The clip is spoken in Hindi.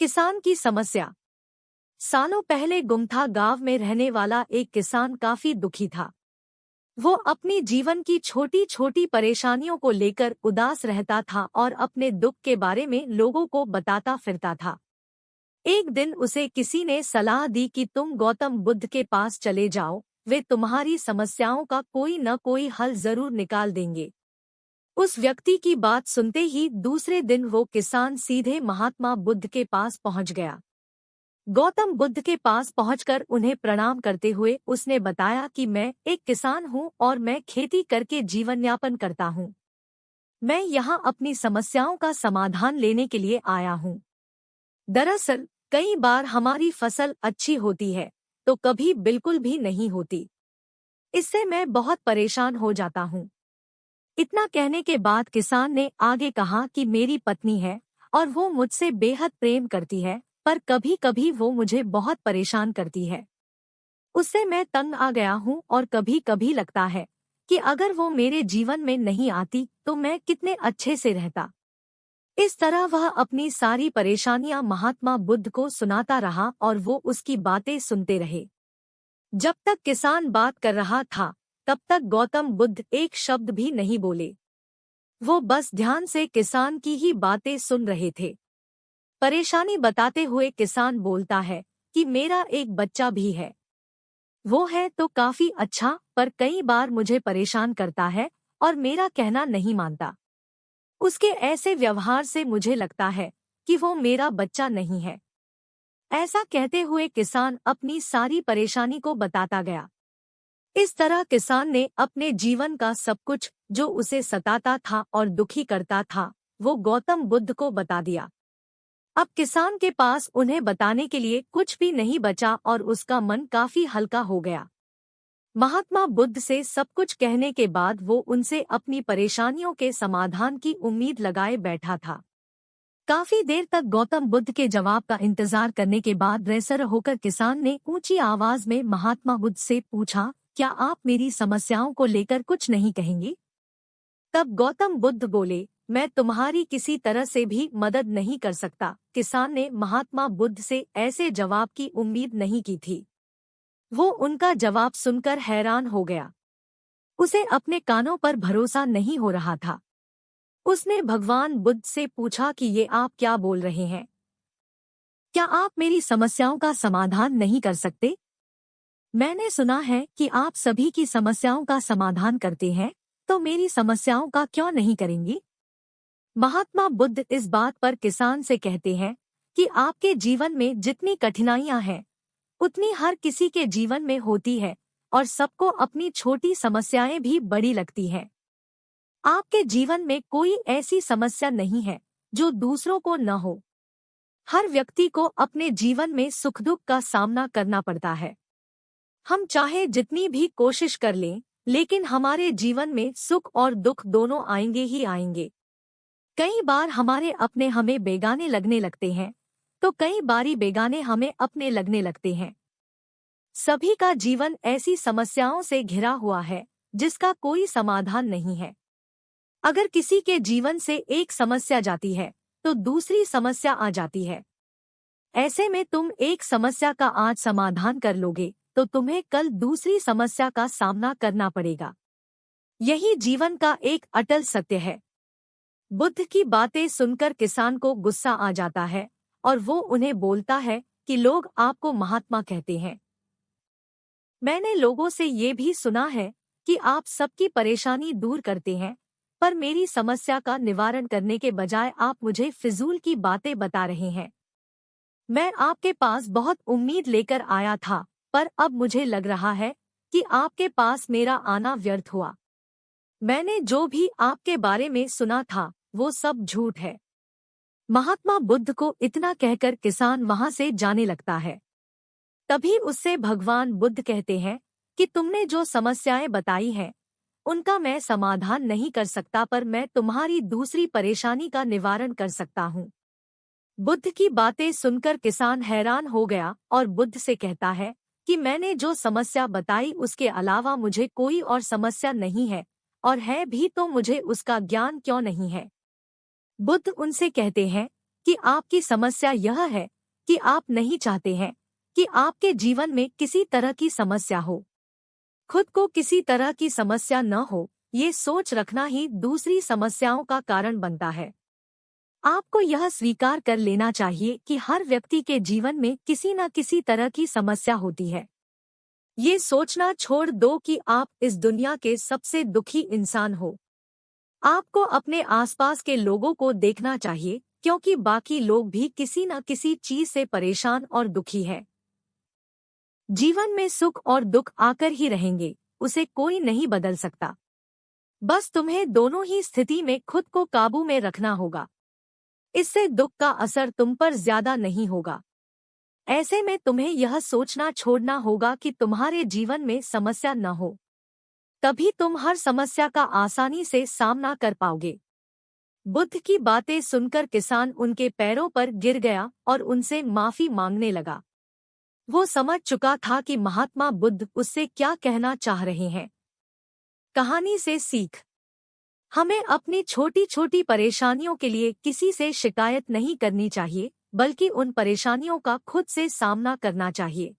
किसान की समस्या। सालों पहले गुमथा गांव में रहने वाला एक किसान काफी दुखी था। वो अपनी जीवन की छोटी छोटी परेशानियों को लेकर उदास रहता था और अपने दुख के बारे में लोगों को बताता फिरता था। एक दिन उसे किसी ने सलाह दी कि तुम गौतम बुद्ध के पास चले जाओ, वे तुम्हारी समस्याओं का कोई न कोई हल जरूर निकाल देंगे। उस व्यक्ति की बात सुनते ही दूसरे दिन वो किसान सीधे महात्मा बुद्ध के पास पहुंच गया। गौतम बुद्ध के पास पहुंचकर उन्हें प्रणाम करते हुए उसने बताया कि मैं एक किसान हूं और मैं खेती करके जीवन यापन करता हूं। मैं यहाँ अपनी समस्याओं का समाधान लेने के लिए आया हूं। दरअसल कई बार हमारी फसल अच्छी होती है तो कभी बिल्कुल भी नहीं होती। इससे मैं बहुत परेशान हो जाता हूं। इतना कहने के बाद किसान ने आगे कहा कि मेरी पत्नी है और वो मुझसे बेहद प्रेम करती है, पर कभी कभी वो मुझे बहुत परेशान करती है। उससे मैं तंग आ गया हूँ और कभी कभी लगता है कि अगर वो मेरे जीवन में नहीं आती तो मैं कितने अच्छे से रहता। इस तरह वह अपनी सारी परेशानियां महात्मा बुद्ध को सुनाता रहा और वो उसकी बातें सुनते रहे। जब तक किसान बात कर रहा था तब तक गौतम बुद्ध एक शब्द भी नहीं बोले। वो बस ध्यान से किसान की ही बातें सुन रहे थे। परेशानी बताते हुए किसान बोलता है कि मेरा एक बच्चा भी है। वो है तो काफी अच्छा, पर कई बार मुझे परेशान करता है और मेरा कहना नहीं मानता। उसके ऐसे व्यवहार से मुझे लगता है कि वो मेरा बच्चा नहीं है। ऐसा कहते हुए किसान अपनी सारी परेशानी को बताता गया। इस तरह किसान ने अपने जीवन का सब कुछ जो उसे सताता था और दुखी करता था वो गौतम बुद्ध को बता दिया। अब किसान के पास उन्हें बताने के लिए कुछ भी नहीं बचा और उसका मन काफी हल्का हो गया। महात्मा बुद्ध से सब कुछ कहने के बाद वो उनसे अपनी परेशानियों के समाधान की उम्मीद लगाए बैठा था। काफी देर तक गौतम बुद्ध के जवाब का इंतजार करने के बाद बेसर होकर किसान ने ऊंची आवाज में महात्मा बुद्ध से पूछा, क्या आप मेरी समस्याओं को लेकर कुछ नहीं कहेंगे? तब गौतम बुद्ध बोले, मैं तुम्हारी किसी तरह से भी मदद नहीं कर सकता। किसान ने महात्मा बुद्ध से ऐसे जवाब की उम्मीद नहीं की थी। वो उनका जवाब सुनकर हैरान हो गया। उसे अपने कानों पर भरोसा नहीं हो रहा था। उसने भगवान बुद्ध से पूछा कि ये आप क्या बोल रहे हैं? क्या आप मेरी समस्याओं का समाधान नहीं कर सकते? मैंने सुना है कि आप सभी की समस्याओं का समाधान करते हैं, तो मेरी समस्याओं का क्यों नहीं करेंगी? महात्मा बुद्ध इस बात पर किसान से कहते हैं कि आपके जीवन में जितनी कठिनाइयां हैं उतनी हर किसी के जीवन में होती है और सबको अपनी छोटी समस्याएं भी बड़ी लगती हैं। आपके जीवन में कोई ऐसी समस्या नहीं है जो दूसरों को न हो। हर व्यक्ति को अपने जीवन में सुख दुख का सामना करना पड़ता है। हम चाहे जितनी भी कोशिश कर लें, लेकिन हमारे जीवन में सुख और दुख दोनों आएंगे ही आएंगे। कई बार हमारे अपने हमें बेगाने लगने लगते हैं, तो कई बारी बेगाने हमें अपने लगने लगते हैं। सभी का जीवन ऐसी समस्याओं से घिरा हुआ है जिसका कोई समाधान नहीं है। अगर किसी के जीवन से एक समस्या जाती है तो दूसरी समस्या आ जाती है। ऐसे में तुम एक समस्या का आज समाधान कर लोगे तो तुम्हें कल दूसरी समस्या का सामना करना पड़ेगा। यही जीवन का एक अटल सत्य है। बुद्ध की बातें सुनकर किसान को गुस्सा आ जाता है और वो उन्हें बोलता है कि लोग आपको महात्मा कहते हैं। मैंने लोगों से ये भी सुना है कि आप सबकी परेशानी दूर करते हैं, पर मेरी समस्या का निवारण करने के बजाय आप मुझे फिजूल की बातें बता रहे हैं। मैं आपके पास बहुत उम्मीद लेकर आया था, पर अब मुझे लग रहा है कि आपके पास मेरा आना व्यर्थ हुआ। मैंने जो भी आपके बारे में सुना था वो सब झूठ है। महात्मा बुद्ध को इतना कहकर किसान वहां से जाने लगता है। तभी उससे भगवान बुद्ध कहते हैं कि तुमने जो समस्याएं बताई हैं उनका मैं समाधान नहीं कर सकता, पर मैं तुम्हारी दूसरी परेशानी का निवारण कर सकता हूँ। बुद्ध की बातें सुनकर किसान हैरान हो गया और बुद्ध से कहता है कि मैंने जो समस्या बताई उसके अलावा मुझे कोई और समस्या नहीं है, और है भी तो मुझे उसका ज्ञान क्यों नहीं है? बुद्ध उनसे कहते हैं कि आपकी समस्या यह है कि आप नहीं चाहते हैं कि आपके जीवन में किसी तरह की समस्या हो। खुद को किसी तरह की समस्या न हो, ये सोच रखना ही दूसरी समस्याओं का कारण बनता है। आपको यह स्वीकार कर लेना चाहिए कि हर व्यक्ति के जीवन में किसी न किसी तरह की समस्या होती है। ये सोचना छोड़ दो कि आप इस दुनिया के सबसे दुखी इंसान हो। आपको अपने आसपास के लोगों को देखना चाहिए, क्योंकि बाकी लोग भी किसी न किसी चीज से परेशान और दुखी है। जीवन में सुख और दुख आकर ही रहेंगे, उसे कोई नहीं बदल सकता। बस तुम्हें दोनों ही स्थिति में खुद को काबू में रखना होगा। इससे दुख का असर तुम पर ज्यादा नहीं होगा। ऐसे में तुम्हें यह सोचना छोड़ना होगा कि तुम्हारे जीवन में समस्या न हो। तभी तुम हर समस्या का आसानी से सामना कर पाओगे। बुद्ध की बातें सुनकर किसान उनके पैरों पर गिर गया और उनसे माफी मांगने लगा। वो समझ चुका था कि महात्मा बुद्ध उससे क्या कहना चाह रहे हैं। कहानी से सीख। हमें अपनी छोटी छोटी परेशानियों के लिए किसी से शिकायत नहीं करनी चाहिए, बल्कि उन परेशानियों का खुद से सामना करना चाहिए।